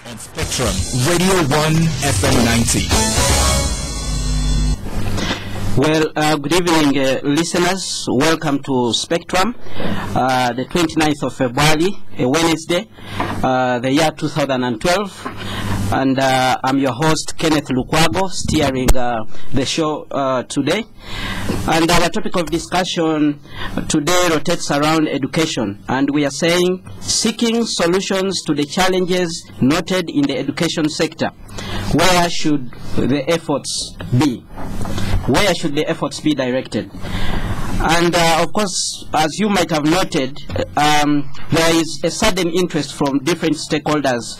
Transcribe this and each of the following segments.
on Spectrum Radio 1 FM 90. Well, good evening, listeners. Welcome to Spectrum, the 29th of February, a Wednesday, the year 2012. And I'm your host, Kenneth Lukwago, steering the show today. And our topic of discussion today rotates around education. And we are saying, seeking solutions to the challenges noted in the education sector. Where should the efforts be? Where should the efforts be directed? And of course, as you might have noted, there is a sudden interest from different stakeholders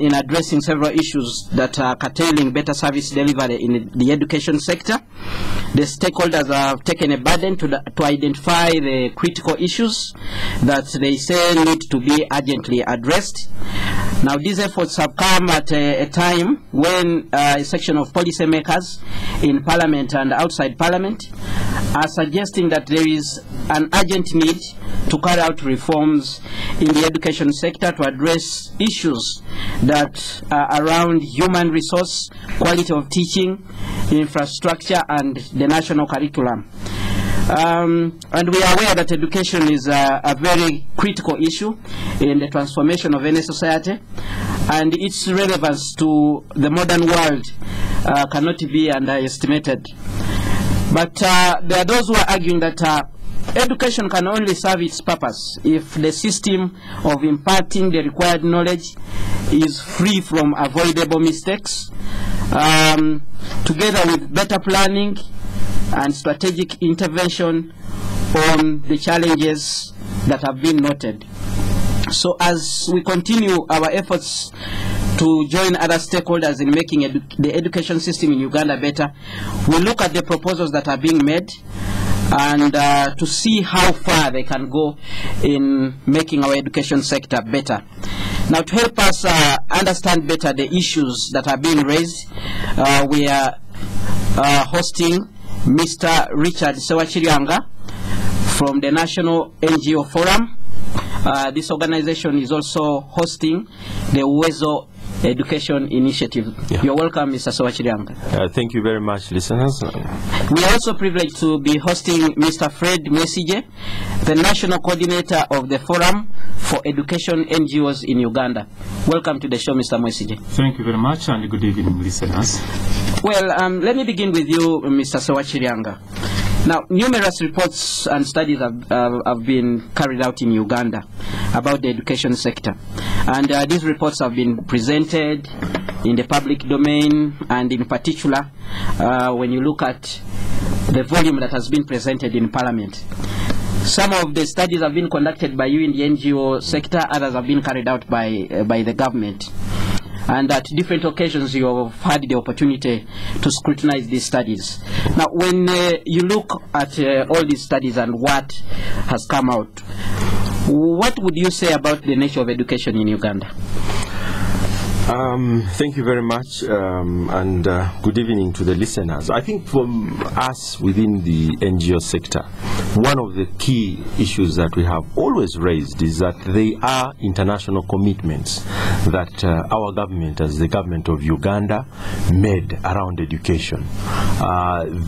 in addressing several issues that are curtailing better service delivery in the education sector. The stakeholders have taken a burden to identify the critical issues that they say need to be urgently addressed. Now, these efforts have come at a time when a section of policymakers in Parliament and outside Parliament are suggesting that there is an urgent need to carry out reforms in the education sector to address issues that are around human resource, quality of teaching, infrastructure, and the national curriculum. And we are aware that education is a very critical issue in the transformation of any society, and its relevance to the modern world cannot be underestimated. But there are those who are arguing that education can only serve its purpose if the system of imparting the required knowledge is free from avoidable mistakes, together with better planning and strategic intervention on the challenges that have been noted. So as we continue our efforts to join other stakeholders in making the education system in Uganda better, we look at the proposals that are being made and to see how far they can go in making our education sector better. Now, to help us understand better the issues that are being raised, we are hosting Mr. Richard Ssewakiryanga from the National NGO Forum. This organization is also hosting the UWEZO Education Initiative. Yeah. You're welcome, Mr. Ssewakiryanga. Thank you very much, listeners. We are also privileged to be hosting Mr. Fred Mwesigye, the National Coordinator of the Forum for Education NGOs in Uganda. Welcome to the show, Mr. Mwesigye. Thank you very much, and good evening, listeners. Well, let me begin with you, Mr. Ssewakiryanga. Now, numerous reports and studies have been carried out in Uganda about the education sector. And these reports have been presented in the public domain, and in particular, when you look at the volume that has been presented in Parliament. Some of the studies have been conducted by you in the NGO sector, others have been carried out by the government. And at different occasions, you have had the opportunity to scrutinize these studies. Now, when you look at all these studies and what has come out, what would you say about the nature of education in Uganda? Thank you very much, and good evening to the listeners. I think from us within the NGO sector, one of the key issues that we have always raised is that they are international commitments that our government, as the government of Uganda, made around education.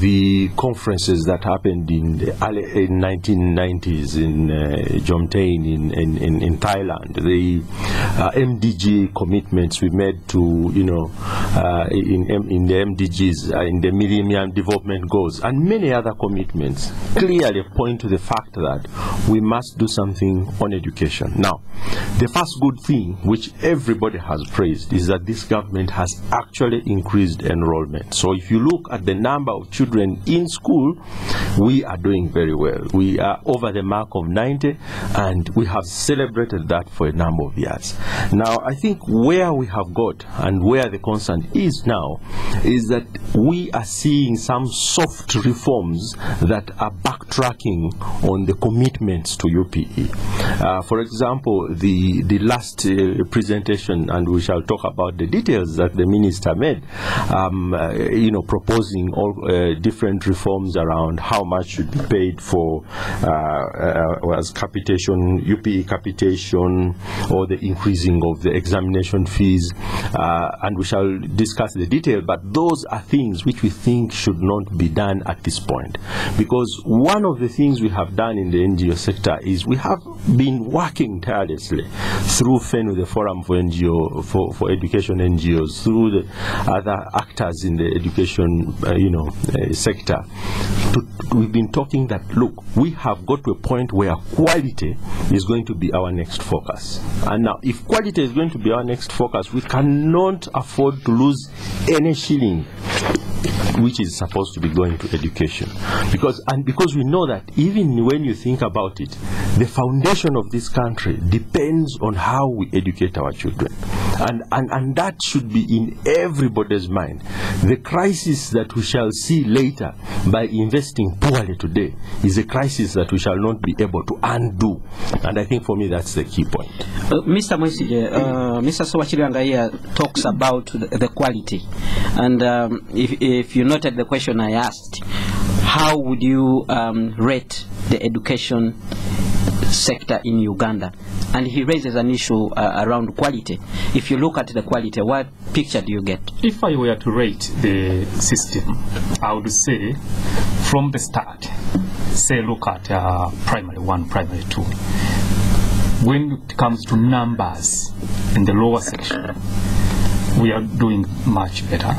The conferences that happened in the early 1990s in Jomtain in Thailand, the MDG commitments we made to, in the MDGs, in the Millennium Development Goals, and many other commitments clearly point to the fact that we must do something on education. Now, the first good thing, which everybody has praised, is that this government has actually increased enrollment. So if you look at the number of children in school, we are doing very well. We are over the mark of 90, and we have celebrated that for a number of years. Now, I think where we have got and where the concern situation is now is that we are seeing some soft reforms that are backtracking on the commitments to UPE. For example, the last presentation, and we shall talk about the details that the minister made, proposing all different reforms around how much should be paid for as capitation, UPE capitation, or the increasing of the examination fees, and we shall discuss the detail, but those are things which we think should not be done at this point. Because one of the things we have done in the NGO sector is we have been working tirelessly through FENU, the Forum for NGO, for Education NGOs, through the other actors in the education sector. We've been talking that, look, we have got to a point where quality is going to be our next focus. And now, if quality is going to be our next focus, we cannot afford to lose any shilling which is supposed to be going to education. Because we know that even when you think about it, the foundation of this country depends on how we educate our children. And that should be in everybody's mind. The crisis that we shall see later by investing poorly today is a crisis that we shall not be able to undo. And I think for me that's the key point. Mr. Mwesigye, Mr. Ssewakiryanga here talks about the quality. And if you noted the question I asked, how would you rate the education sector in Uganda? And he raises an issue around quality. If you look at the quality, what picture do you get? If I were to rate the system, I would say from the start, say look at primary 1, primary 2. When it comes to numbers in the lower section, we are doing much better.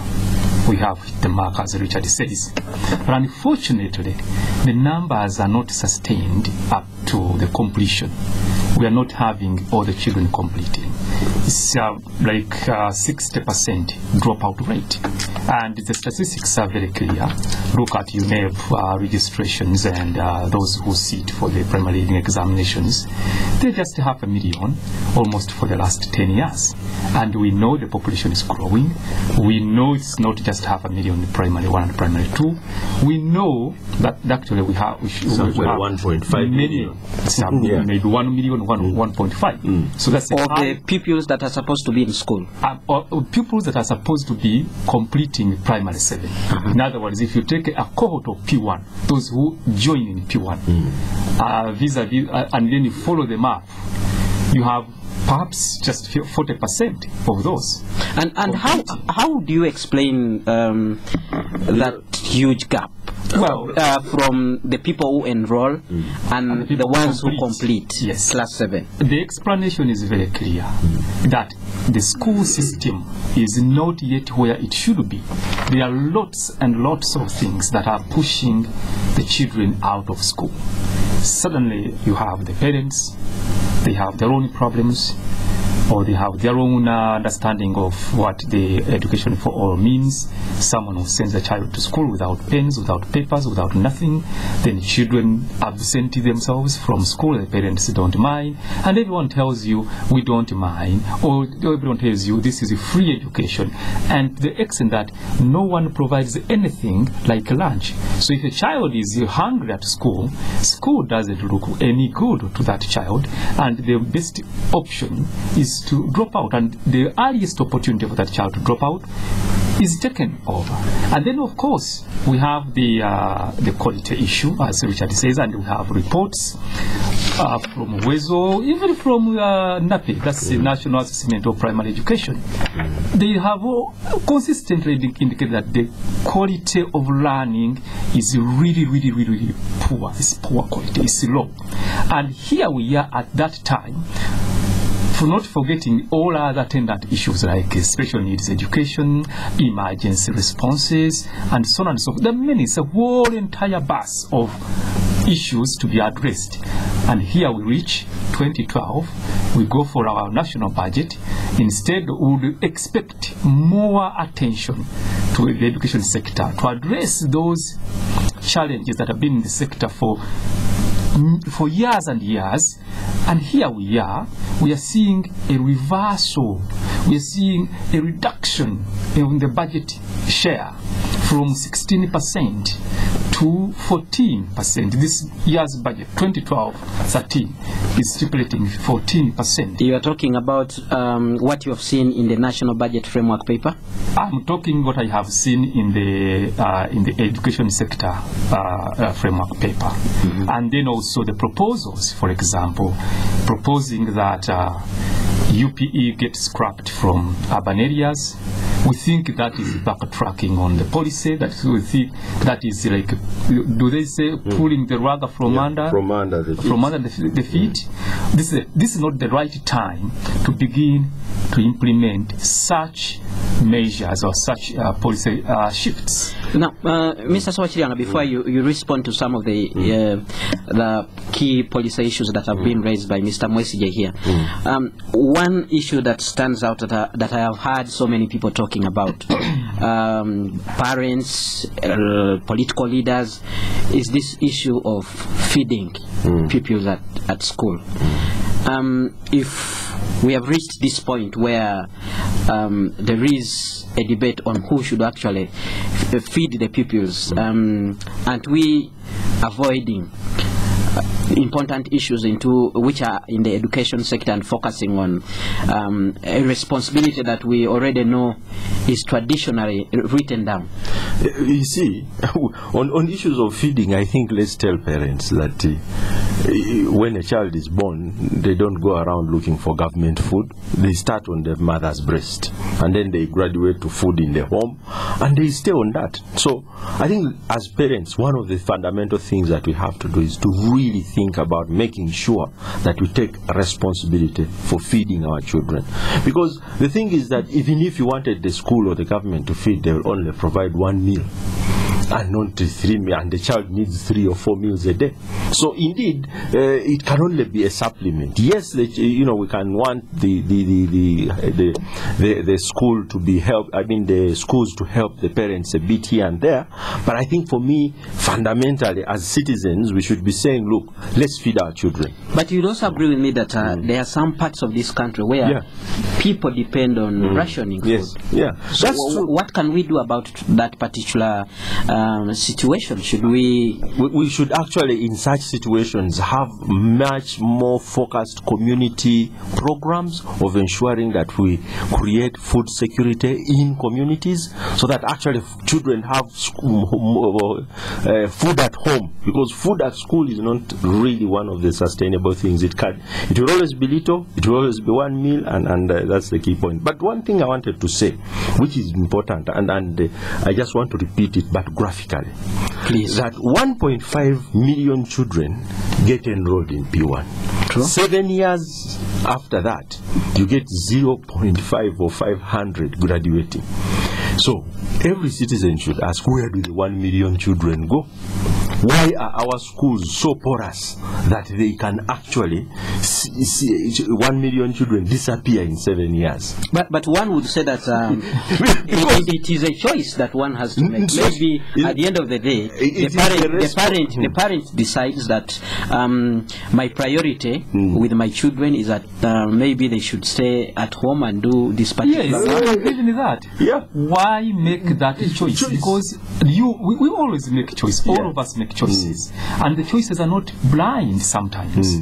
We have hit the mark, as Richard says. But unfortunately, the numbers are not sustained up to the completion. We are not having all the children completing. It's like 60% dropout rate. And the statistics are very clear. Look at UNEP registrations and those who sit for the primary leading examinations. They just 500,000 almost for the last 10 years. And we know the population is growing. We know it's not just 500,000 primary 1 and primary 2. We know that actually we have 1.5 million. Maybe 1 million, 1.5. So that's of the pupils that are supposed to be in school. Pupils that are supposed to be completing primary 7. In other words, if you take a cohort of P1, those who join in P1, vis-a-vis, and then you follow them up, you have perhaps just 40% of those. And how do you explain that huge gap? Well, from the people who enroll and the ones who complete class 7. The explanation is very clear that the school system is not yet where it should be. There are lots and lots of things that are pushing the children out of school. Suddenly you have the parents, they have their own problems, or they have their own understanding of what the education for all means. Someone who sends a child to school without pens, without papers, without nothing, then children absent themselves from school, the parents don't mind, and everyone tells you we don't mind, or everyone tells you this is a free education, and the extent that no one provides anything like lunch. So if a child is hungry at school, school doesn't look any good to that child, and the best option is to drop out, and the earliest opportunity for that child to drop out is taken over. And then of course we have the quality issue, as Richard says, and we have reports from UWEZO, even from NAPE, that's the National Assessment of Primary Education. They have consistently indicated that the quality of learning is really poor. It's poor quality, it's low. And here we are at that time, for not forgetting all other attendant issues like special needs education, emergency responses, and so on and so forth. There are many, it's a whole entire bus of issues to be addressed. And here we reach 2012, we go for our national budget. Instead, we would expect more attention to the education sector to address those challenges that have been in the sector for years and years, And here we are seeing a reversal. We are seeing a reduction in the budget share from 16% to 14%. This year's budget, 2012-13, is stipulating 14%. You are talking about what you have seen in the National Budget Framework Paper? I'm talking what I have seen in the education sector framework paper. And then also the proposals, for example, proposing that UPE gets scrapped from urban areas. We think that is backtracking on the policy. That we think that is like, do they say pulling the rug from under the feet? This is not the right time to begin to implement such measures or such policy shifts. Now, Mr. Ssewakiryanga, before you respond to some of the key policy issues that have been raised by Mr. Mwesigye here, one issue that stands out that I have heard so many people talking about, parents, political leaders, is this issue of feeding pupils at school. If we have reached this point where there is a debate on who should actually feed the pupils, and we avoiding important issues into which are in the education sector and focusing on a responsibility that we already know is traditionally written down. You see, on issues of feeding, I think let's tell parents that when a child is born, they don't go around looking for government food. They start on their mother's breast, and then they graduate to food in the home, and they stay on that. So I think as parents, one of the fundamental things that we have to do is to really think about making sure that we take responsibility for feeding our children. Because the thing is that even if you wanted the school or the government to feed, they will only provide one meal and not 3 meals, and the child needs 3 or 4 meals a day. So indeed, it can only be a supplement. Yes, we can want the school to be helped. I mean, the schools to help the parents a bit here and there. But I think for me, fundamentally, as citizens, we should be saying, look, let's feed our children. But you'd also agree with me that there are some parts of this country where people depend on rationing food. Yes, yeah, so that's true. What can we do about that particular situation? Should we should actually, in such situations, have much more focused community programs of ensuring that we create food security in communities, so that actually children have food at home, because food at school is not really one of the sustainable things. It will always be little, it will always be one meal, and that's the key point. But one thing I wanted to say, which is important, and I just want to repeat it, but graphically, please, that 1.5 million children get enrolled in P1. True. 7 years after that, you get 0.5 or 500 graduating. So every citizen should ask, where do the 1 million children go? Why are our schools so porous that they can actually see 1 million children disappear in 7 years? But one would say that it is a choice that one has to make. Maybe at the end of the day, the parent decides that my priority with my children is that maybe they should stay at home and do this particular work. Even that. Yeah. Why make that choice? Because we always make choice. All of us make choices, and the choices are not blind sometimes.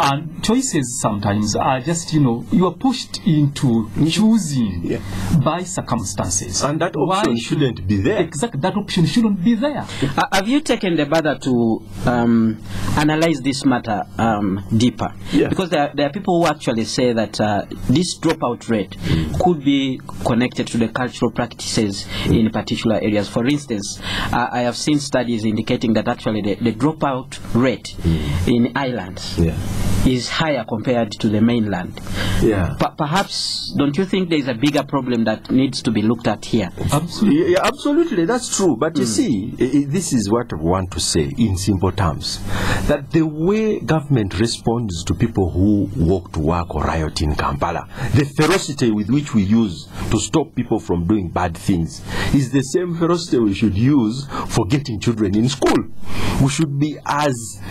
And choices sometimes are just, you are pushed into choosing by circumstances. And that option shouldn't be there. Exactly, that option shouldn't be there. Have you taken the bother to analyze this matter deeper? Yeah. Because there are people who actually say that this dropout rate could be connected to the cultural practices in particular areas. For instance, I have seen studies indicating that actually the dropout rate in islands is higher compared to the mainland. Yeah. Perhaps, don't you think there is a bigger problem that needs to be looked at here? Absolutely. Yeah, absolutely, that's true. But you see, this is what I want to say in simple terms, that the way government responds to people who walk to work or riot in Kampala, the ferocity with which we use to stop people from doing bad things, is the same ferocity we should use for getting children in school. We should be as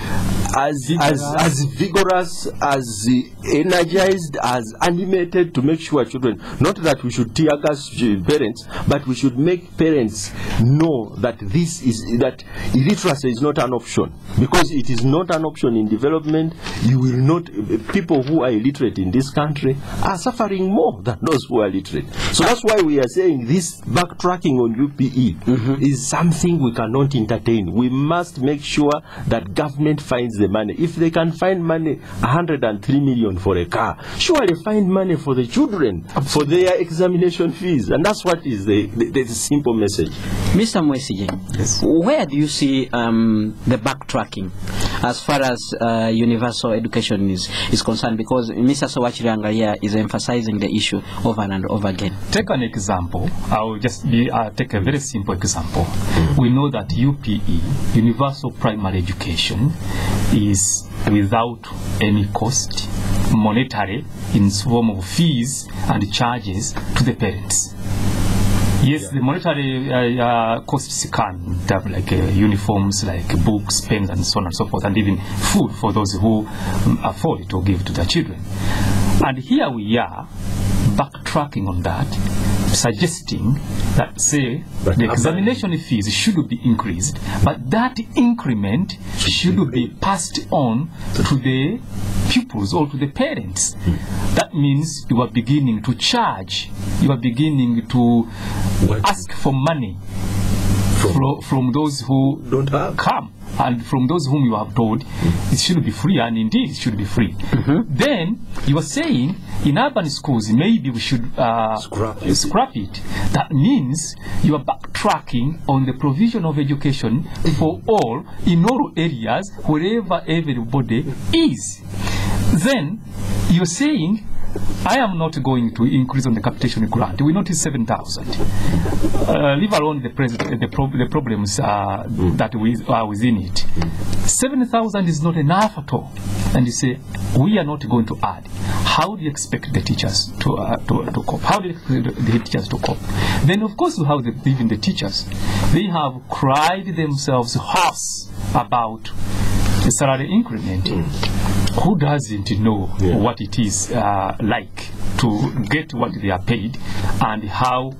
as vigorous, as energized, as animated to make sure children, not that we should tear gas parents, but we should make parents know that that illiteracy is not an option, because it is not an option in development. You will not, people who are illiterate in this country are suffering more than those who are literate. So that's why we are saying this backtracking on UPE is something we cannot entertain. We must make sure that government finds the money. If they can find money, 103 million for a car, surely find money for the children, for their examination fees. And that's what is the simple message. Mr. Mwesigye, Yes. where do you see the backtracking as far as universal education is concerned? Because Mr. Ssewakiryanga here is emphasizing the issue over and over again. Take an example. I'll just take a very simple example. We know that UPE, Universal Primary Education, is without any cost, monetary, in form of fees and charges to the parents. Yes, the monetary costs can have like uniforms, like books, pens, and so on and so forth, and even food for those who afford it to give to their children. And here we are backtracking on that, suggesting that, say, the examination fees should be increased, but that increment should be passed on to the pupils or to the parents. That means you are beginning to charge, you are beginning to ask for money from those who don't have. Come, and from those whom you have told it should be free, and indeed it should be free. Then you are saying in urban schools maybe we should scrap it. That means you are backtracking on the provision of education for all in all areas, wherever everybody is. Then you're saying, I am not going to increase on the capitation grant. We notice 7,000. Leave alone the problems that we are within it. 7,000 is not enough at all. And you say, we are not going to add. How do you expect the teachers to cope? How do you expect the teachers to cope? Then, of course, even the teachers. They have cried themselves hoarse about the salary increment. Who doesn't know what it is like to get what they are paid, and how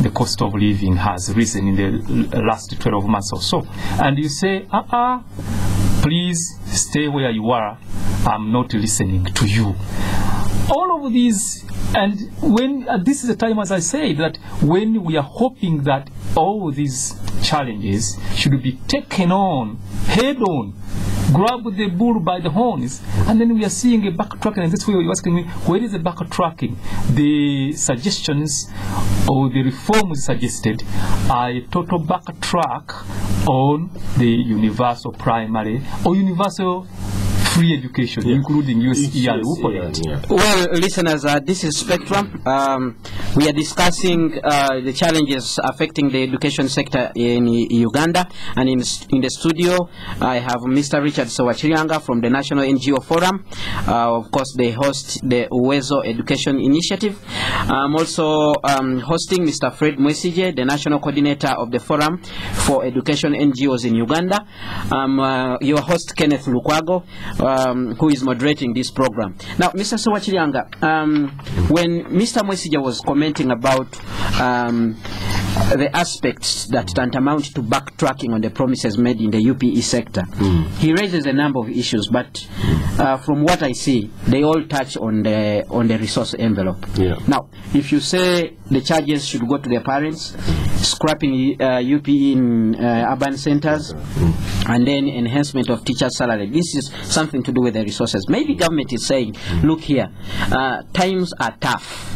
the cost of living has risen in the last 12 months or so? And you say, please stay where you are, I'm not listening to you. All of these, and when this is the time, as I say, that when we are hoping that all these challenges should be taken on head on, grab the bull by the horns, and then we are seeing a backtracking. And that's why you're asking me, where is the backtracking? The suggestions or the reforms suggested are a total backtrack on the universal primary or universal free education, including USER. Well, listeners, this is Spectrum. We are discussing the challenges affecting the education sector in Uganda, and in the studio I have Mr. Richard Ssewakiryanga from the National NGO Forum. Of course, they host the UWEZO Education Initiative. I'm also hosting Mr. Fred Mwesigye, the National Coordinator of the Forum for Education NGOs in Uganda. Your host, Kenneth Lukwago, who is moderating this program. Now, Mr. Ssewakiryanga, when Mr. Mwesigye was commenting about the aspects that tantamount to backtracking on the promises made in the UPE sector, he raises a number of issues, but from what I see, they all touch on the resource envelope. Now, if you say the charges should go to the parents, scrapping UPE in urban centers, and then enhancement of teachers' salary, this is something to do with the resources. Maybe government is saying, look here, times are tough.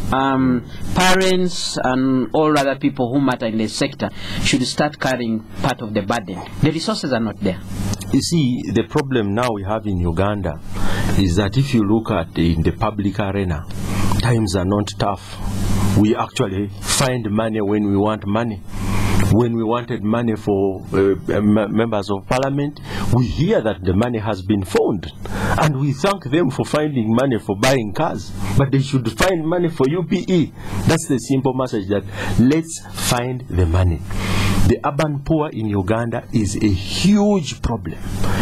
Parents and all other people who matter in the sector should start carrying part of the burden. The resources are not there. You see, the problem now we have in Uganda is that if you look at in the public arena, times are not tough. We actually find money when we want money. When we wanted money for members of parliament, we hear that the money has been found. And we thank them for finding money for buying cars. But they should find money for UPE. That's the simple message, that let's find the money. The urban poor in Uganda is a huge problem.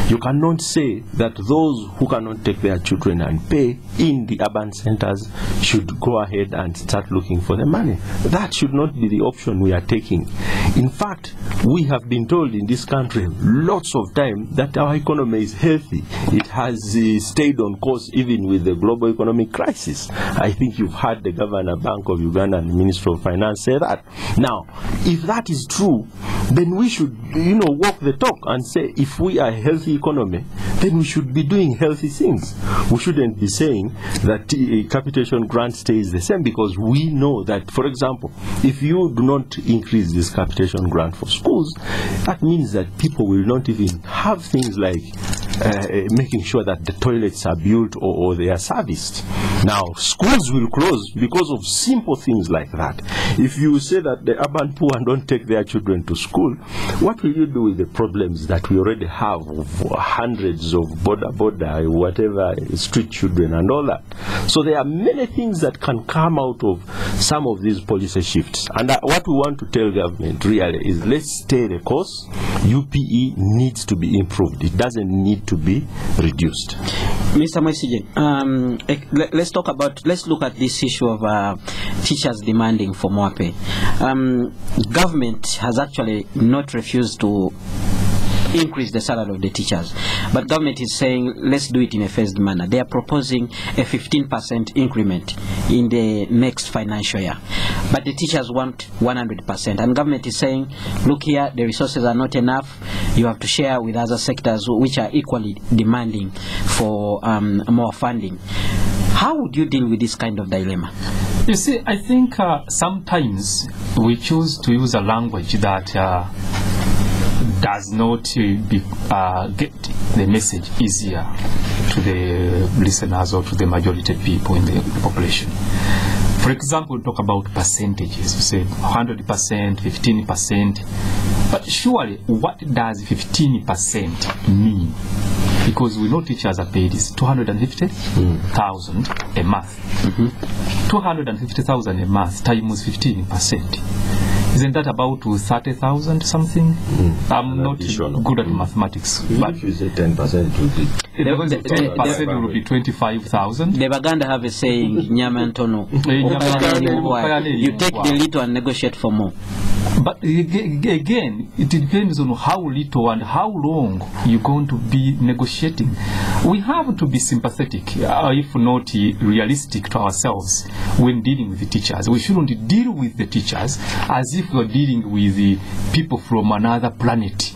You cannot say that those who cannot take their children and pay in the urban centers should go ahead and start looking for the money. That should not be the option we are taking. In fact, we have been told in this country lots of time that our economy is healthy. It has stayed on course even with the global economic crisis. I think you've heard the Governor Bank of Uganda and the Minister of Finance say that. Now, if that is true, then we should, walk the talk and say if we are a healthy economy, then we should be doing healthy things. We shouldn't be saying that capitation grant stays the same, because we know that, for example, if you do not increase this capitation grant for schools, that means that people will not even have things like making sure that the toilets are built or they are serviced. Now, schools will close because of simple things like that. If you say that the urban poor don't take their children to school, what will you do with the problems that we already have of hundreds of whatever, street children and all that? So there are many things that can come out of some of these policy shifts. And what we want to tell government really is, let's stay the course. UPE needs to be improved. It doesn't need to be reduced. Mr. Mwesigye, let's look at this issue of teachers demanding for more pay. Government has actually not refused to increase the salary of the teachers, but government is saying let's do it in a phased manner. They are proposing a 15% increment in the next financial year, but the teachers want 100%, and government is saying, look here, the resources are not enough, you have to share with other sectors which are equally demanding for more funding. How would you deal with this kind of dilemma? You see, I think sometimes we choose to use a language that does not get the message easier to the listeners or to the majority of people in the population. For example, we talk about percentages. You say 100%, 15%. But surely, what does 15% mean? Because we know teachers are paid is 250,000 a month. 250,000 a month times 15%. Isn't that about 30,000 something? I'm not good at mathematics. But if you say 10%, it will be 10% will be 25,000. The Baganda have a saying, Nyamantono. You take the little and negotiate for more. But again, it depends on how little and how long you're going to be negotiating. We have to be sympathetic, if not realistic to ourselves when dealing with the teachers. We shouldn't deal with the teachers as if we're dealing with the people from another planet.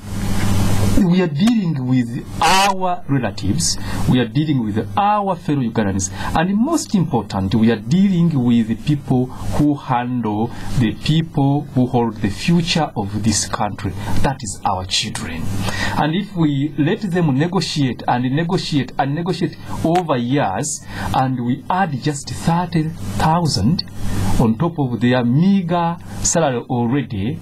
We are dealing with our relatives, we are dealing with our fellow Ugandans, and most important, we are dealing with the people who handle the people who hold the future of this country. That is our children. And if we let them negotiate and negotiate and negotiate over years, and we add just 30,000 on top of their meager salary already,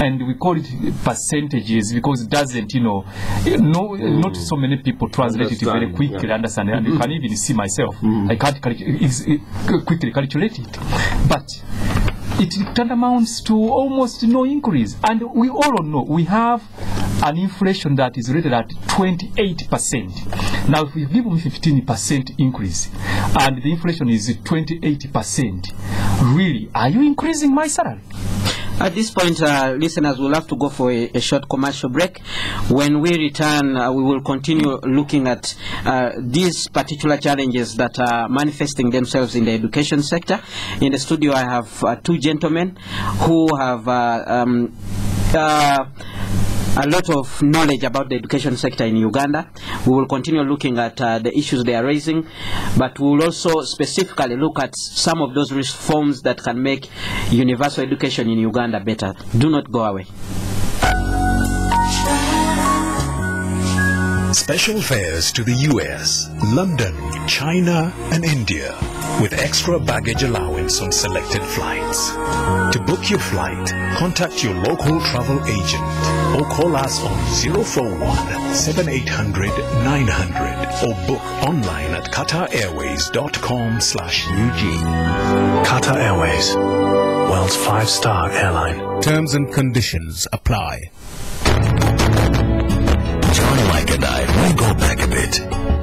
and we call it percentages because it doesn't, not so many people translate it very quickly, understand, and you can even see myself, I can't quickly calculate it, but it amounts to almost no increase. And we all know we have an inflation that is rated at 28%. Now if we give them 15% increase and the inflation is 28%, really, are you increasing my salary? At this point, listeners will have to go for a short commercial break. When we return, we will continue looking at these particular challenges that are manifesting themselves in the education sector. In the studio, I have two gentlemen who have a lot of knowledge about the education sector in Uganda. We will continue looking at the issues they are raising, but we will also specifically look at some of those reforms that can make universal education in Uganda better. Do not go away. Special fares to the US, London, China, and India, with extra baggage allowance on selected flights. To book your flight, contact your local travel agent or call us on 041-7800-900 or book online at qatarairways.com/UG. Qatar Airways, world's 5-star airline. Terms and conditions apply. China Mike and I, we go back a bit.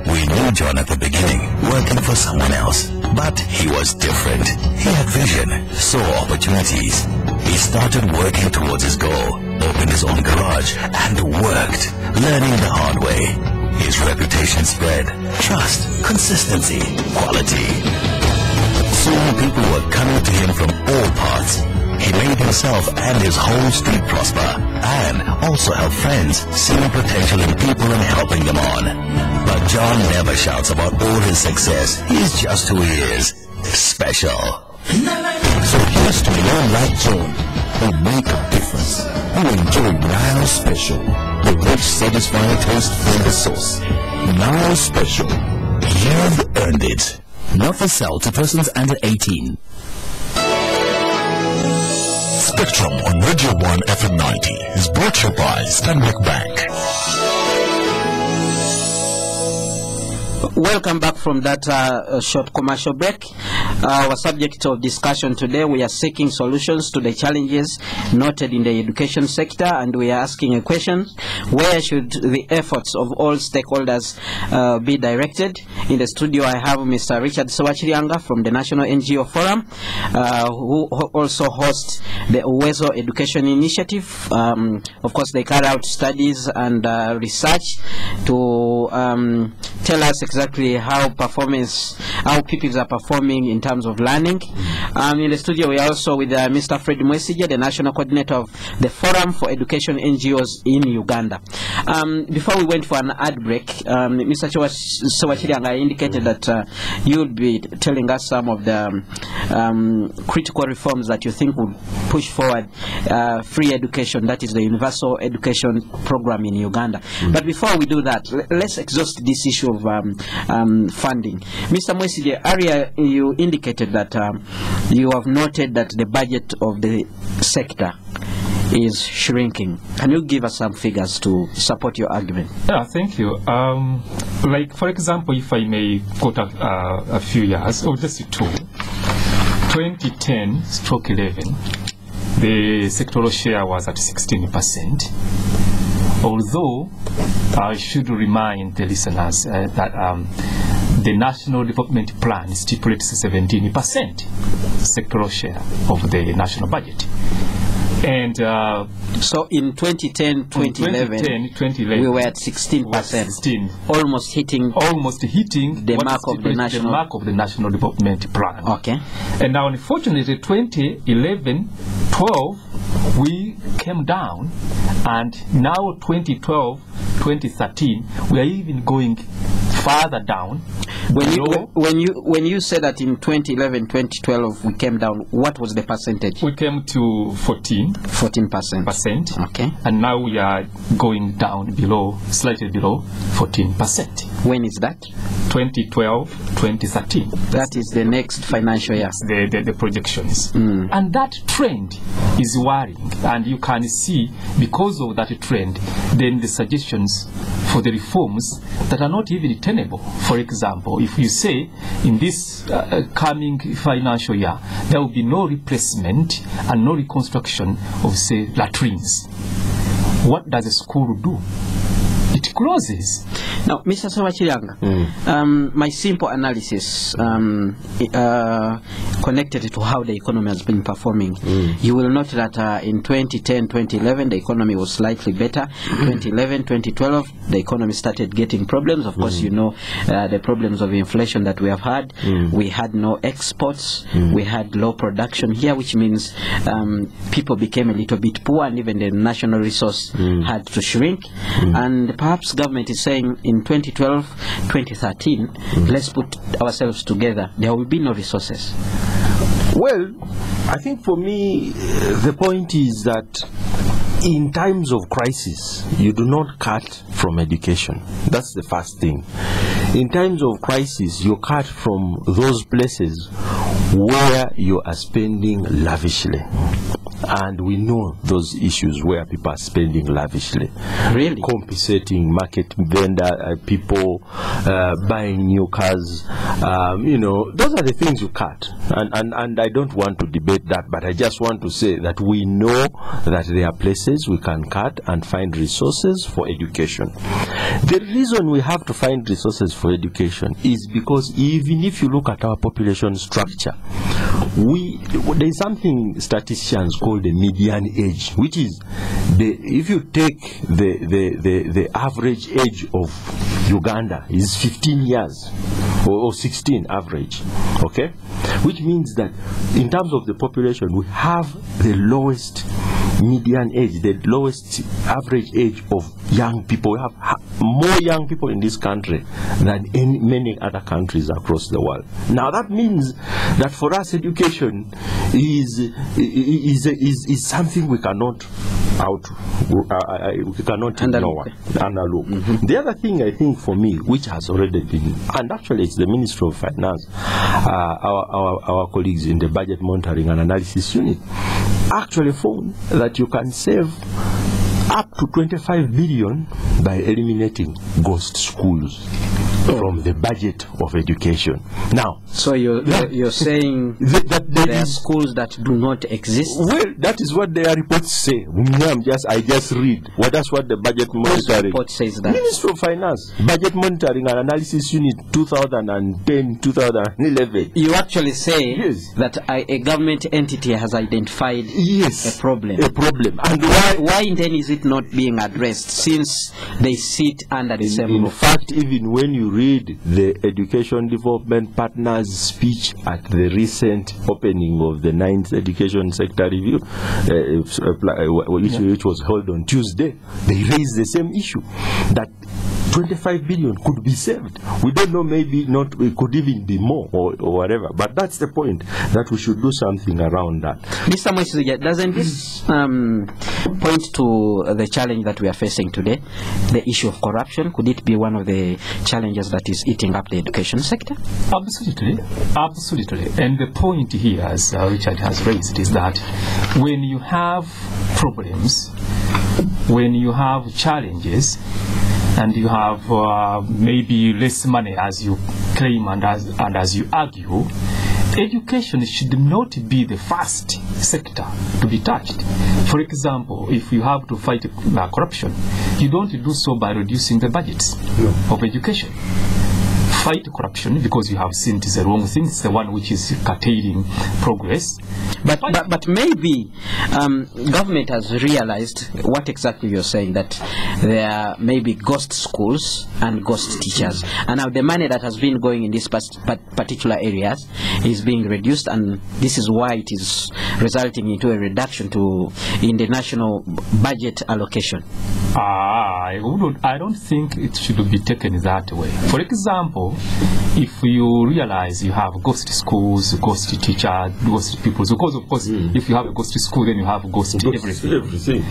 We knew John at the beginning, working for someone else. But he was different. He had vision, saw opportunities. He started working towards his goal, opened his own garage, and worked, learning the hard way. His reputation spread. Trust, consistency, quality. Soon people were coming to him from all parts. He made himself and his whole street prosper, and also helped friends, seeing potential in people and helping them on. But John never shouts about all his success. He's just who he is. Special. So here's to men like John who make a difference, who enjoy Nile Special, the rich, satisfying taste from the source. Nile Special. You've earned it. Not for sale to persons under 18. Spectrum on Radio 1 FM 90 is brought to you by Stanbic Bank. Welcome back from that short commercial break. Our subject of discussion today, we are seeking solutions to the challenges noted in the education sector, and we are asking a question: where should the efforts of all stakeholders be directed? In the studio I have Mr. Richard Ssewakiryanga from the National NGO Forum, who also hosts the UWEZO Education Initiative. Of course, they carry out studies and research to tell us exactly how pupils are performing in terms of learning. In the studio we are also with Mr. Mwesigye, the National Coordinator of the Forum for Education NGOs in Uganda. Before we went for an ad break, Mr. Ssewakiryanga indicated that you would be telling us some of the critical reforms that you think would push forward free education, that is the universal education program in Uganda. But before we do that, let's exhaust this issue of funding. Mr. Mwesigye, earlier you indicated that you have noted that the budget of the sector is shrinking. Can you give us some figures to support your argument? Yeah, thank you. Like, for example, if I may quote a few years, or just two, 2010/11, the sectoral share was at 16%. Although I should remind the listeners that the National Development Plan stipulates 17% sectoral share of the national budget. And so in 2010-2011, we were at 16%, almost hitting the mark of the national development plan. Okay. And now, unfortunately, 2011-12, we came down, and now 2012-2013, we are even going further down. When you said that in 2011-2012 we came down, what was the percentage? We came to 14%. Okay. And now we are going down slightly below 14%. When is that? 2012-2013. That is the next financial year. The projections. And that trend is worrying, and you can see because of that trend then the suggestions for the reforms that are not even tenable. For example, if you say in this coming financial year there will be no replacement and no reconstruction of, say, latrines, what does a school do? It closes. Now, Mr. Ssewakiryanga, my simple analysis connected to how the economy has been performing, you will note that in 2010-2011 the economy was slightly better. 2011-2012 the economy started getting problems. Of course, you know the problems of inflation that we have had. We had no exports, we had low production here, which means people became a little bit poor, and even the national resource had to shrink. And perhaps government is saying in 2012-2013, let's put ourselves together. There will be no resources. Well, I think for me, the point is that in times of crisis, you do not cut from education. That's the first thing. In times of crisis, you cut from those places where you are spending lavishly. and we know those issues where people are spending lavishly. Really? Compensating market vendor people, buying new cars. Those are the things you cut. And I don't want to debate that, but I just want to say that we know that there are places we can cut and find resources for education. The reason we have to find resources for education is because even if you look at our population structure, there is something statisticians call the median age, which is if you take the average age of Uganda is 15 years or 16 average, okay, which means that in terms of the population we have the lowest median age, the lowest average age of young people. We have more young people in this country than in many other countries across the world. Now that means that for us education is something we cannot ignore. The other thing I think for me, which has already been, and actually it's the Ministry of Finance, our colleagues in the Budget Monitoring and Analysis Unit, actually found that you can save up to 25 billion by eliminating ghost schools from the budget of education. Now, so you're saying that there are schools that do not exist? Well, that is what their reports say. I just read. That's what the Budget Monitoring report says. That Ministry of Finance, Budget Monitoring and Analysis Unit 2010-2011. You actually say yes, that a government entity has identified yes, a problem. And why then is it not being addressed, since they sit under the same roof? In fact, even when you read the Education Development Partners speech at the recent opening of the 9th Education Sector Review, which was held on Tuesday, they raised the same issue, that 25 billion could be saved. We don't know, maybe not, it could even be more or whatever, but that's the point, that we should do something around that. Mr. Mwesigye, doesn't this point to the challenge that we are facing today, the issue of corruption? Could it be one of the challenges that is eating up the education sector? Absolutely. And the point here, as Richard has raised, is that when you have problems, when you have challenges, and you have maybe less money, as you claim and as you argue, education should not be the first sector to be touched. For example, if you have to fight corruption, you don't do so by reducing the budgets of education. Fight corruption because you have seen it is the wrong thing, it's the one which is curtailing progress. But maybe government has realized what exactly you're saying, that there are maybe ghost schools and ghost teachers, and now the money that has been going in these particular areas is being reduced, and this is why it is resulting into a reduction in the national budget allocation. I don't think it should be taken that way. For example, if you realize you have ghost schools, ghost teachers, ghost people, because of course if you have a ghost school, then you have ghost everything.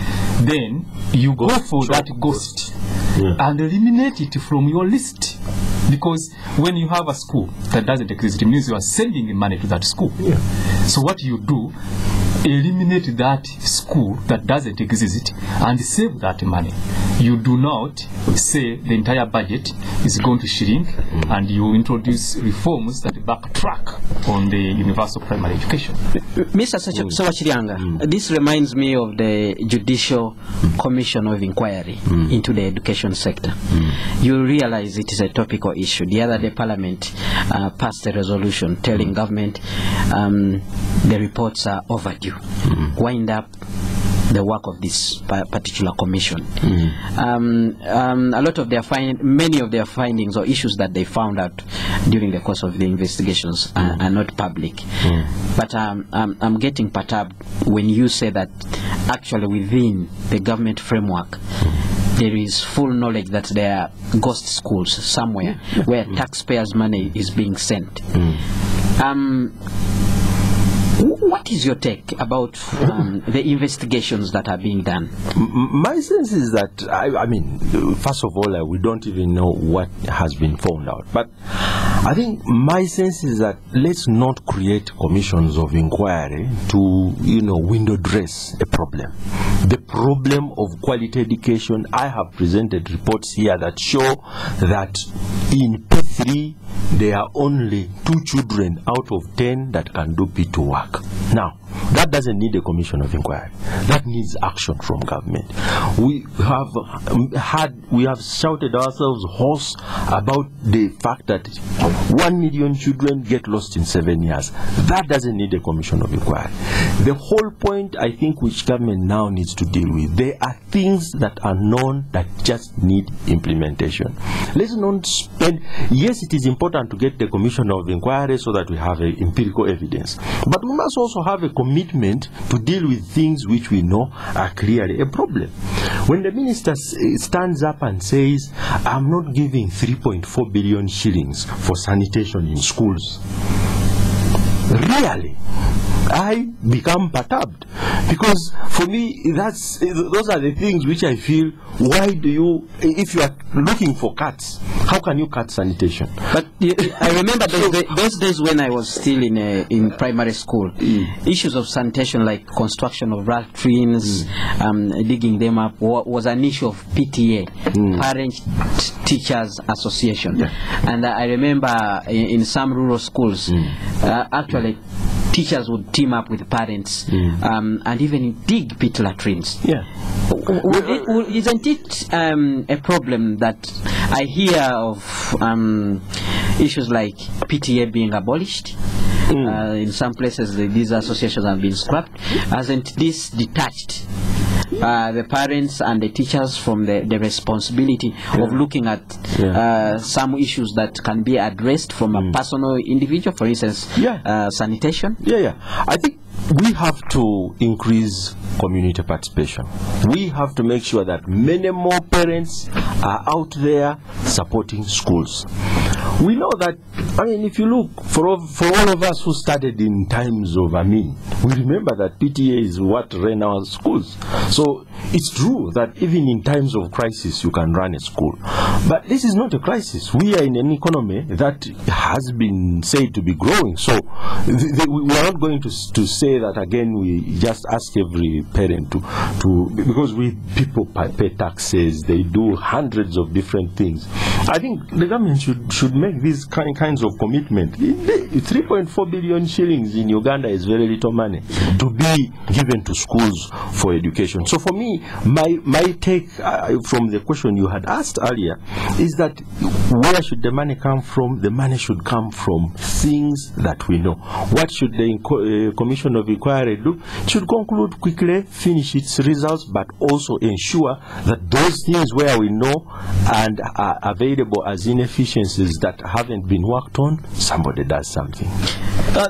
Then you go for that ghost and eliminate it from your list. Because when you have a school that doesn't exist, it means you are sending money to that school. So what you do, eliminate that school that doesn't exist and save that money. You do not say the entire budget is going to shrink, and you introduce reforms that backtrack on the universal primary education. Mr. Ssewakiryanga, this reminds me of the Judicial Commission of Inquiry into the education sector. You realize it is a topical issue. The other day Parliament passed a resolution telling government the reports are overdue. Wind up the work of this particular commission. A lot of their many of their findings or issues that they found out during the course of the investigations are not public. But I'm getting perturbed when you say that actually within the government framework there is full knowledge that there are ghost schools somewhere where taxpayers' money is being sent. What is your take about the investigations that are being done? My sense is that, I mean, first of all, we don't even know what has been found out. But I think my sense is that let's not create commissions of inquiry to, window dress a problem. The problem of quality education, I have presented reports here that show that in P3 there are only 2 children out of 10 that can do P2 work. Now, that doesn't need a commission of inquiry. That needs action from government. We have shouted ourselves hoarse about the fact that 1 million children get lost in 7 years. That doesn't need a commission of inquiry. The whole point, I think, which government now needs to deal with, there are things that are known that just need implementation. Let's not spend, yes, it is important to get the commission of inquiry so that we have empirical evidence, but we must also have a commitment to deal with things which we know are clearly a problem. When the minister stands up and says, I'm not giving 3.4 billion shillings for sanitation in schools, really, I become perturbed, because for me those are the things which I feel, why do you, if you are looking for cuts, how can you cut sanitation? But I remember those days when I was still in primary school, issues of sanitation like construction of latrines, digging them up, was an issue of PTA, Parent Teachers Association. And I remember in some rural schools, actually teachers would team up with parents and even dig pit latrines. Isn't it a problem that I hear of issues like PTA being abolished? In some places these associations have been scrapped. Hasn't this detached the parents and the teachers from the responsibility of looking at some issues that can be addressed from a personal individual, for instance, sanitation? I think we have to increase community participation. We have to make sure that many more parents are out there supporting schools. We know that, if you look, for all of us who started in times of Amin, we remember that PTA is what ran our schools. So it's true that even in times of crisis, you can run a school. But this is not a crisis. We are in an economy that has been said to be growing. So we are not going to say that again, we just ask every parent to because people pay taxes, they do hundreds of different things. I think the government should make these kinds of commitment. 3.4 billion shillings in Uganda is very little money to be given to schools for education. So for me, my take from the question you had asked earlier is that where should the money come from? The money should come from things that we know. What should the Commission of Inquiry do? It should conclude quickly, finish its results, but also ensure that those things where we know and are available as inefficiencies that haven't been worked on, somebody does something.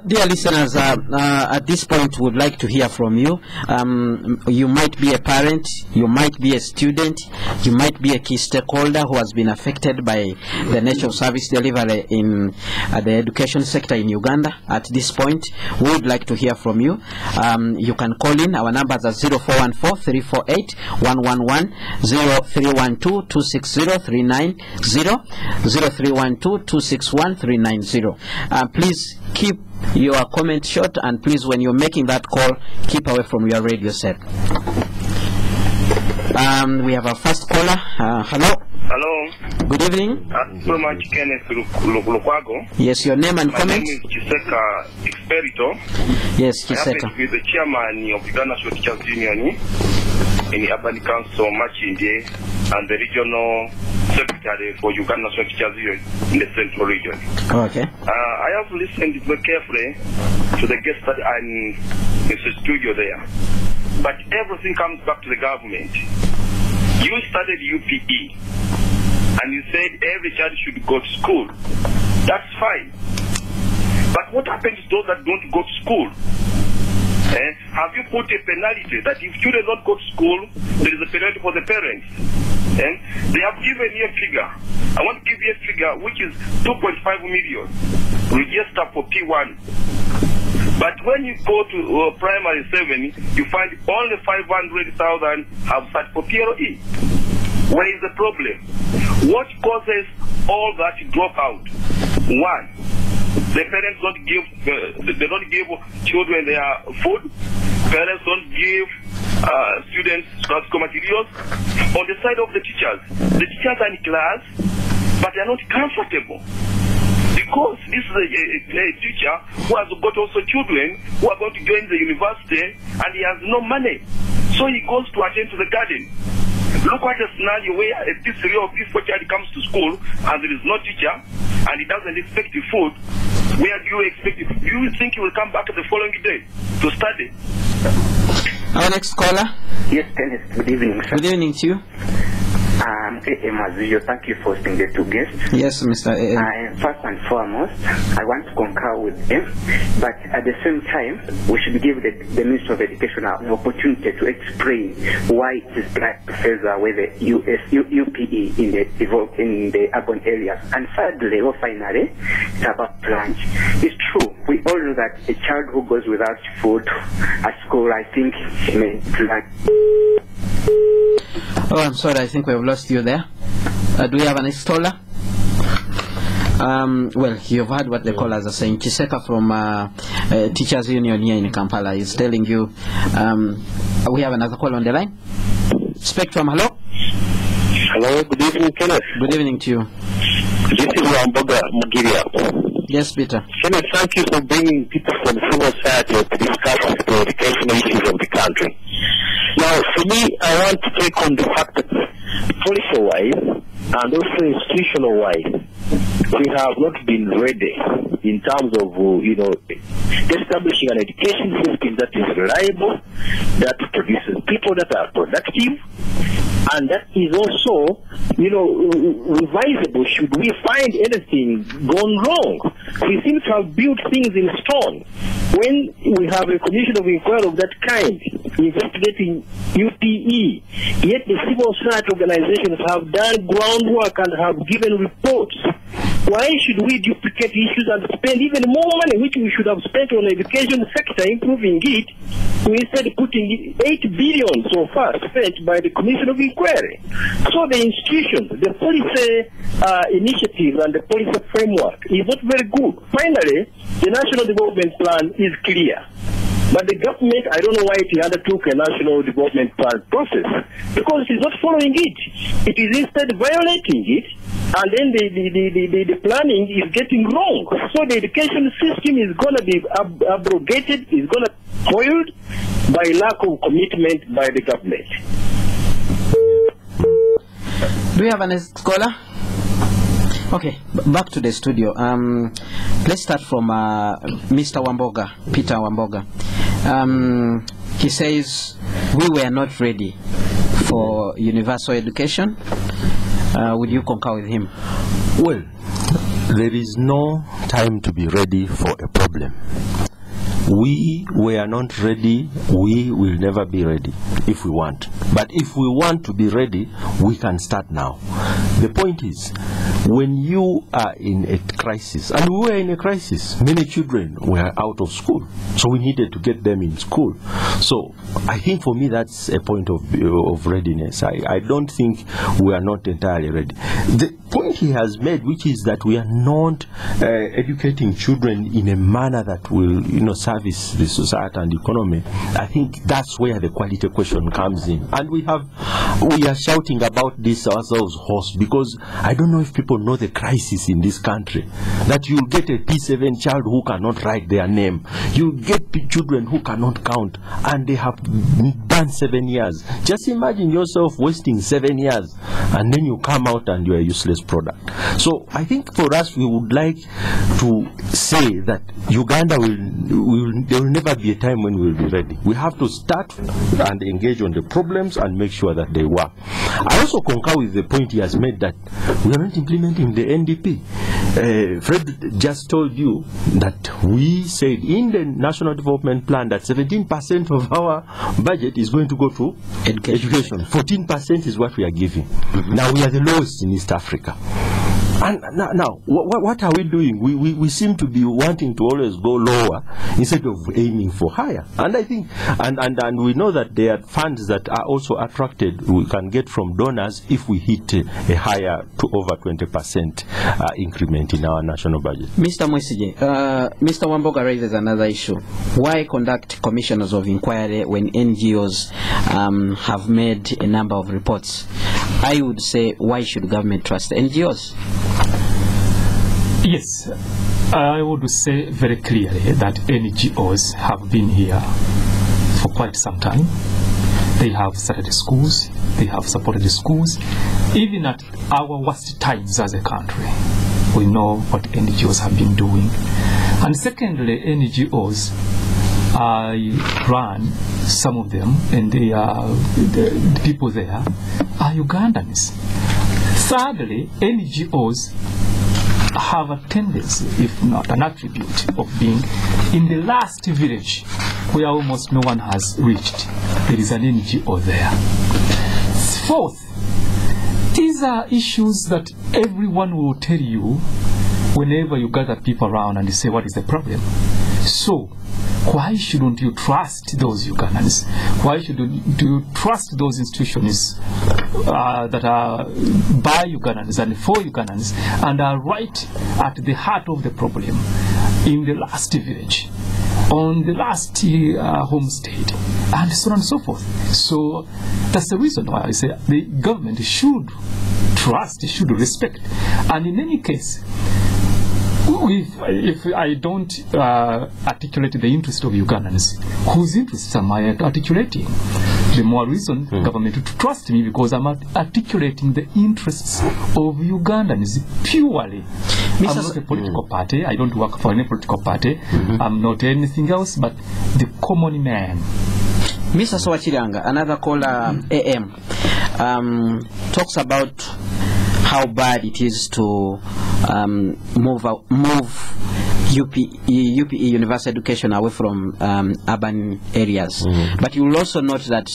Dear listeners, at this point we would like to hear from you. You might be a parent, you might be a student, you might be a key stakeholder who has been affected by the nature of service delivery in the education sector in Uganda. At this point, we would like to hear from you. You can call in. Our numbers are 0414-348-111, 0312-260-390, 0312-261-390. Please keep your comment short, and please, when you're making that call, keep away from your radio set. We have our first caller. Hello. Hello. Good evening. So much Kenneth Lukwago. Yes, your name and comment. My name is Chiseka Experito. Yes, I happen Chiseka. to be the chairman of Uganda Teachers Union in the Urban Council, Mwesigye, and the regional secretary for Uganda Teachers Union in the central region. Okay. I have listened very carefully to the guest that I'm in the studio there, but everything comes back to the government. You started UPE, and you said every child should go to school. That's fine. But what happens to those that don't go to school? Have you put a penalty that if children don't go to school, there is a penalty for the parents? They have given you a figure. I want to give you a figure which is 2.5 million register for P1. But when you go to primary 7, you find only 500,000 have sat for PLE. Where is the problem? What causes all that dropout? One, the parents don't give, they don't give children their food. Parents don't give students school materials. On the side of the teachers are in class, but they are not comfortable. Because this is a teacher who has got also children who are going to join the university and he has no money. So he goes to attend to the garden. Look at a scenario where a P3 or P4 child comes to school and there is no teacher and he doesn't expect the food. Where do you expect it? Do you think he will come back the following day to study? Our next caller. Yes, Dennis. Good evening, sir. Good evening to you. As usual, thank you for hosting the two guests. Yes, Mr. First and foremost, I want to concur with him, but at the same time, we should give the Minister of Education an opportunity to explain why it is right to favor with the UPE in the urban areas. And thirdly, or finally, it's about lunch. It's true, we all know that a child who goes without food at school, I think, may lunch. Oh, I'm sorry, I think we have lost you there. Do we have an next caller? Well, you've heard what the callers are saying. Chiseka from Teachers Union here in Kampala is telling you. We have another call on the line. Spectrum, hello? Hello, good evening, Kenneth. Good evening to you. This is Wamboga Mugiria. Yes, Peter. Kenneth, thank you for bringing people from civil society to discuss the educational issues of the country. Now, for me, I want to take on the fact that policy-wise and also institutional-wise, we have not been ready in terms of, establishing an education system that is reliable, that produces people that are productive, and that is also, revisable should we find anything gone wrong. We seem to have built things in stone. When we have a commission of inquiry of that kind, investigating UPE, yet the civil society organizations have done groundwork and have given reports. Why should we duplicate issues and spend even more money, which we should have spent on the education sector, improving it, to instead putting 8 billion so far spent by the Commission of Inquiry? So the institutions, the policy initiative and the policy framework is not very good. Finally, the National Development Plan is clear. But the government, I don't know why it undertook a national development plan process, because it is not following it. It is instead violating it, and then the planning is getting wrong. So the education system is going to be abrogated, is going to be spoiled by lack of commitment by the government. Do we have a next caller? Okay, back to the studio. Let's start from Mr. Wamboga, Peter Wamboga. He says we were not ready for universal education. Would you concur with him? Well, there is no time to be ready for a problem. We were not ready, we will never be ready if we want. But if we want to be ready, we can start now. The point is, when you are in a crisis, and we were in a crisis, many children were out of school, so we needed to get them in school. So I think for me that's a point of readiness. I don't think we are not entirely ready. The point he has made, which is that we are not educating children in a manner that will service the society and economy, I think that's where the quality question comes in. And we are shouting about this ourselves hoarse, because I don't know if people know the crisis in this country, that you'll get a P7 child who cannot write their name, you get children who cannot count, and they have done 7 years. Just imagine yourself wasting 7 years and then you come out and you're a useless product. So I think for us, we would like to say that Uganda there will never be a time when we will be ready. We have to start and engage on the problems and make sure that they work. I also concur with the point he has made that we are not implementing the NDP. Fred just told you that we said in the National Development Plan that 17% of our budget is going to go to education. 14% is what we are giving. Now we are the lowest in East Africa. And now what are we doing? We seem to be wanting to always go lower instead of aiming for higher. And I think, and we know that there are funds that are also attracted, we can get from donors if we hit a higher to over 20% increment in our national budget. Mr. Mwesigye, Mr. Wamboga raises another issue. Why conduct commissions of inquiry when NGOs have made a number of reports? I would say, why should government trust NGOs? Yes, I would say very clearly that NGOs have been here for quite some time. They have started schools, they have supported the schools. Even at our worst times as a country, we know what NGOs have been doing. And secondly, NGOs, I run some of them, and they are, the people there are Ugandans. Thirdly, NGOs have a tendency, if not an attribute, of being in the last village where almost no one has reached. There is an NGO there. Fourth, these are issues that everyone will tell you whenever you gather people around and you say, what is the problem? So, why shouldn't you trust those Ugandans? Why shouldn't you trust those institutions that are by Ugandans and for Ugandans and are right at the heart of the problem in the last village, on the last homestead, and so on and so forth? So that's the reason why I say the government should trust, should respect. And in any case, if I don't articulate the interest of Ugandans, whose interests am I articulating? The more reason government to trust me, because I'm articulating the interests of Ugandans purely. I'm not a political party. I don't work for any political party. I'm not anything else but the common man. Mr. Ssewakiryanga, another caller, AM, talks about how bad it is to move UPE, universal education, away from urban areas. But you will also note that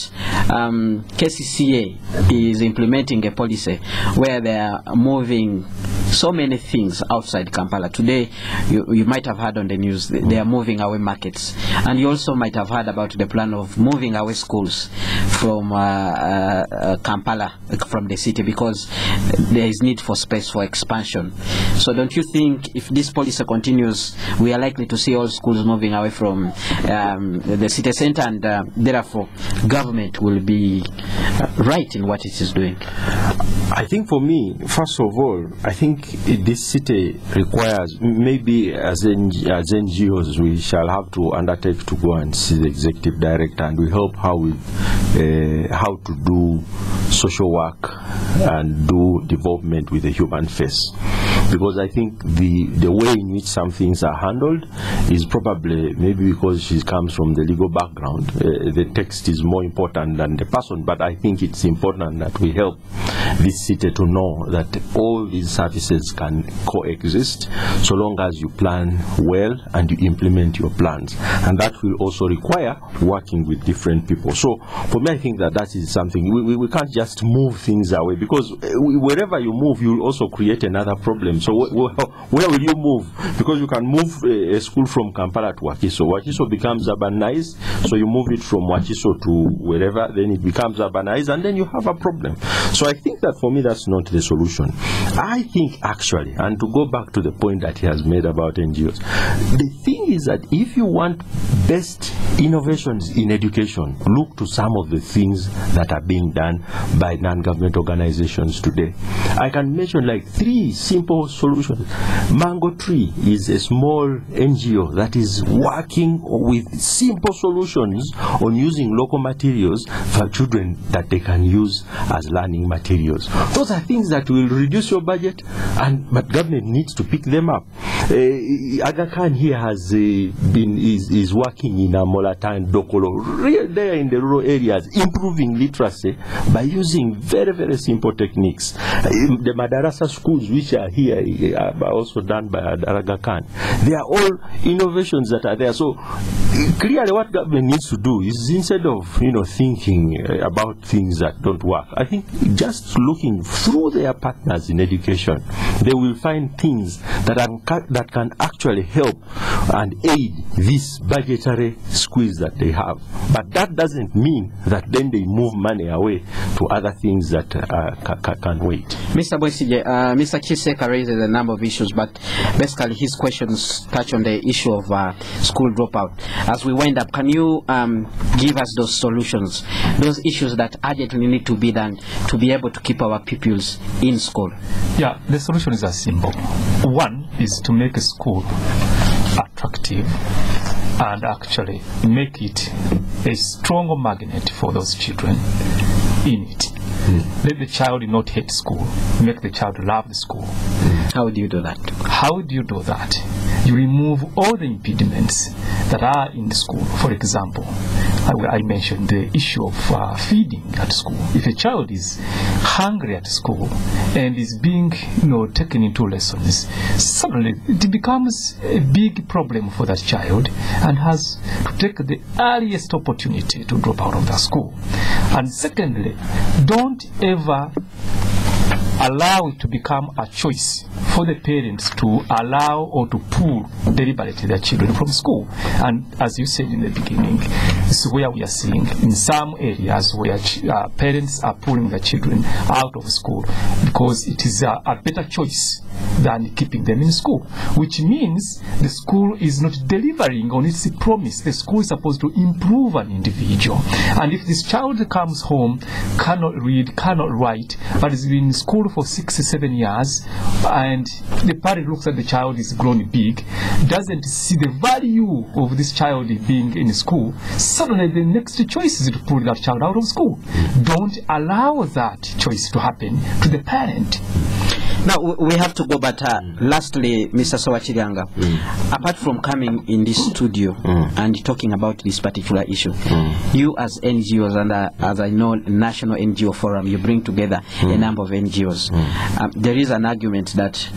KCCA is implementing a policy where they are moving so many things outside Kampala. Today, you might have heard on the news, they are moving away markets. And you also might have heard about the plan of moving away schools from Kampala, from the city, because there is need for space for expansion. So don't you think if this policy continues, we are likely to see all schools moving away from the city center, and therefore government will be right in what it is doing? I think for me, first of all, I think this city requires, maybe as NGOs, we shall have to undertake to go and see the executive director, and we help how to do social work and do development with the human face. Because I think the way in which some things are handled is probably, maybe because she comes from the legal background, the text is more important than the person, but I think it's important that we help this city to know that all these services can coexist so long as you plan well and you implement your plans. And that will also require working with different people. So for me, I think that is something, we can't just move things away, because wherever you move, you will also create another problem. So where will you move? Because you can move a school from Kampala to Wakiso. Wakiso becomes urbanized, so you move it from Wakiso to wherever, then it becomes urbanized, and then you have a problem. So I think that for me, that's not the solution. I think actually, and to go back to the point that he has made about NGOs, the thing is that if you want best innovations in education, look to some of the things that are being done by non-government organizations today. I can mention like 3 simple solutions. Mango Tree is a small NGO that is working with simple solutions on using local materials for children that they can use as learning materials. Those are things that will reduce your budget, but government needs to pick them up. Aga Khan here has is working in Amolata and Dokolo, right there in the rural areas, improving literacy by using very, very simple techniques. The Madarasa schools, which are here, are also done by Aga Khan. They are all innovations that are there. So clearly what government needs to do is, instead of thinking about things that don't work, I think just looking through their partners in education, they will find things that can actually help and aid this budgetary squeeze that they have. But that doesn't mean that then they move money away to other things that can wait. Mr. Mwesigye, Mr. Chiseka raises a number of issues, but basically his questions touch on the issue of school dropout. As we wind up, can you give us those solutions, those issues that urgently need to be done to be able to keep our pupils in school? Yeah, the solution is as simple. One is to make a school attractive and actually make it a stronger magnet for those children in it. Let the child not hate school. Make the child love the school. How do you do that? How do you do that? You remove all the impediments that are in the school. For example, I mentioned the issue of feeding at school. If a child is hungry at school and is being taken into lessons, suddenly it becomes a big problem for that child and has to take the earliest opportunity to drop out of the school. And secondly, don't ever allow it to become a choice for the parents to allow or to pull deliberately their children from school. And as you said in the beginning, this is where we are seeing in some areas where parents are pulling their children out of school because it is a better choice than keeping them in school, which means the school is not delivering on its promise. The school is supposed to improve an individual. And if this child comes home, cannot read, cannot write, but has been in school for 6 or 7 years, and the parent looks at the child is grown big, doesn't see the value of this child being in school, suddenly the next choice is to pull that child out of school. Don't allow that choice to happen to the parent. Now, we have to go, but lastly, Mr. Ssewakiryanga, apart from coming in this studio and talking about this particular issue, you as NGOs and as I know, National NGO Forum, you bring together a number of NGOs. There is an argument that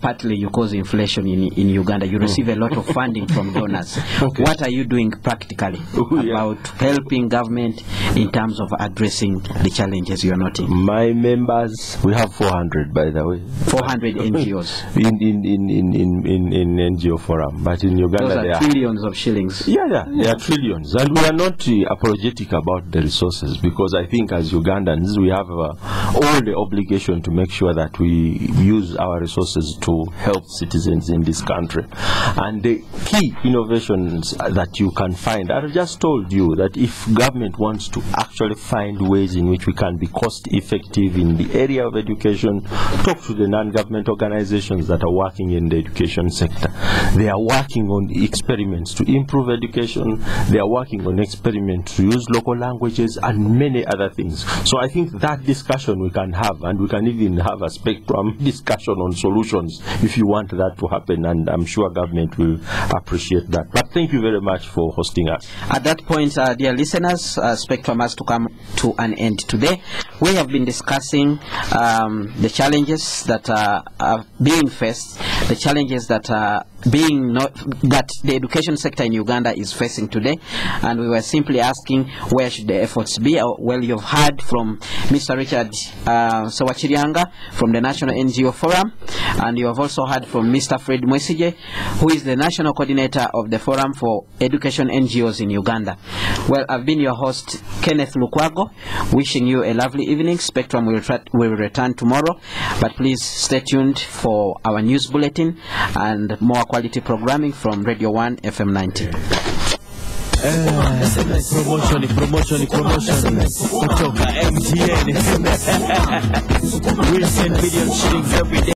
partly you cause inflation in Uganda. You receive a lot of funding from donors. Okay. What are you doing practically about helping government in terms of addressing the challenges you are noting? My members, we have 400, by the way. 400 NGOs in NGO Forum, but in Uganda those are trillions of shillings. Yeah, there are trillions, and we are not apologetic about the resources, because I think as Ugandans we have all the obligation to make sure that we use our resources to help citizens in this country. And the key innovations that you can find, I've just told you that if government wants to actually find ways in which we can be cost effective in the area of education, talk to the non-government organizations that are working in the education sector. They are working on experiments to improve education. They are working on experiments to use local languages and many other things. So I think that discussion we can have, and we can even have a spectrum discussion on solutions if you want that to happen, and I'm sure government will appreciate that. But thank you very much for hosting us. At that point, dear listeners, Spectrum has to come to an end today. We have been discussing the challenges that are being faced, the challenges that are that the education sector in Uganda is facing today, and we were simply asking where should the efforts be. Well, you've heard from Mr. Richard Ssewakiryanga from the National NGO Forum, and you have also heard from Mr. Fred Mwesigye, who is the National Coordinator of the Forum for Education NGOs in Uganda. Well, I've been your host, Kenneth Lukwago, wishing you a lovely evening. Spectrum will return tomorrow, but please stay tuned for our news bulletin and more quality programming from Radio 1 FM 90. Promotion kutoka MTN. We send million shillings every day.